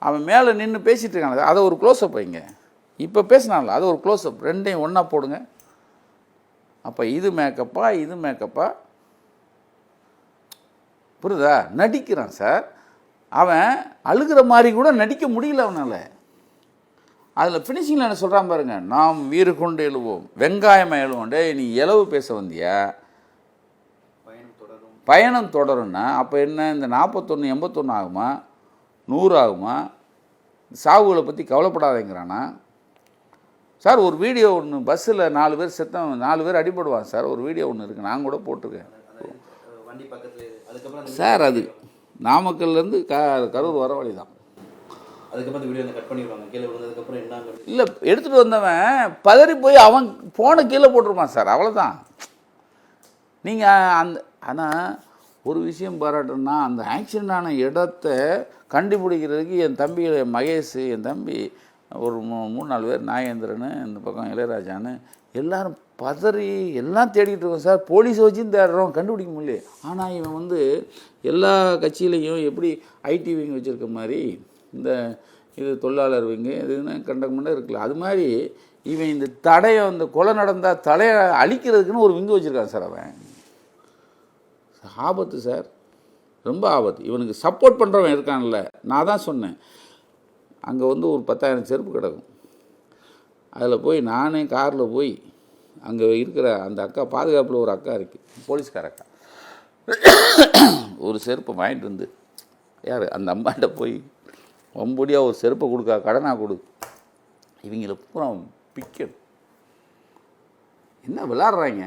அவன் மேலே நின்று பேசிகிட்டு இருக்காங்க, அதை ஒரு க்ளோஸ்அப் வைங்க. இப்போ பேசினால அது ஒரு க்ளோஸ்அப், ரெண்டையும் ஒன்றா போடுங்க. அப்போ இது மேக்கப்பா இது மேக்கப்பா, புரியுதா? நடிக்கிறான் சார். அவன் அழுகிற மாதிரி கூட நடிக்க முடியல அவனால். அதில் ஃபினிஷிங்கில் என்ன சொல்கிறான் பாருங்க, நாம் வீறு கொண்டு எழுவோம், வெங்காயமாக எழுவோம். டே நீ இலவு பேச வந்தியா? பயணம் தொடரும்னா அப்போ என்ன, இந்த 41 81 ஆகுமா, 100 ஆகுமா? சாவுகளை பற்றி கவலைப்படாதேங்கிறானா சார்? ஒரு வீடியோ ஒன்று, பஸ்ஸில் 4 பேர் செத்தம், 4 பேர் அடிபடுவாங்க சார். ஒரு வீடியோ ஒன்று இருக்குது, நான் கூட போட்டிருக்கேன் சார். அது நாமக்கல்லேருந்து கரூர் வர வழி தான். அதுக்கப்புறம் வீடியோ கட் பண்ணிடுவாங்க. கீழே விழுந்ததுக்கப்புறம் என்ன இல்லை, எடுத்துகிட்டு வந்தவன் பதறி போய் அவன் ஃபோனை கீழே போட்டிருப்பான் சார், அவ்வளோதான். நீங்கள் அந்த, ஆனால் ஒரு விஷயம் பாராட்டணும்னா, அந்த ஆக்சிடென்ட் ஆன இடத்த கண்டுபிடிக்கிறதுக்கு என் தம்பி மகேஷ், என் தம்பி ஒரு 3-4 பேர், நாகேந்திரன், இந்த பக்கம் இளையராஜான்னு எல்லாரும் பதறி எல்லாம் தேடிக்கிட்டு இருக்கோம் சார். போலீஸை வச்சும் தேடுறோம், கண்டுபிடிக்க முடியல. ஆனால் இவன் வந்து எல்லா கட்சியிலையும் எப்படி ஐடி விங் வச்சுருக்க மாதிரி, இந்த இது தொழிலாளர் விங்கு இதுன்னு கண்டக்மெண்ட்டாக இருக்குல்ல, அது மாதிரி இவன் இந்த தடையை, இந்த கொலை நடந்தால் தடையை அழிக்கிறதுக்குன்னு ஒரு விங்கு வச்சுருக்கான் சார். அவன் ஆபத்து சார், ரொம்ப ஆபத்து. இவனுக்கு சப்போர்ட் பண்ணுறவன் இருக்கான்ல, நான் தான் சொன்னேன், அங்கே வந்து ஒரு 10,000 செருப்பு கிடக்கும். அதில் போய் நானே காரில் போய் அங்கே இருக்கிற அந்த அக்கா, பாதுகாப்பில் ஒரு அக்கா இருக்குது, போலீஸ்கார அக்கா, ஒரு செருப்பை வாங்கிட்டு வந்து, யார் அந்த அம்மாட்ட போய் ஒம்படியாக ஒரு செருப்பை கொடுக்கா, கடனாக கொடு, இவங்கள பூரா பிக்கணும். என்ன விளாட்றாங்க?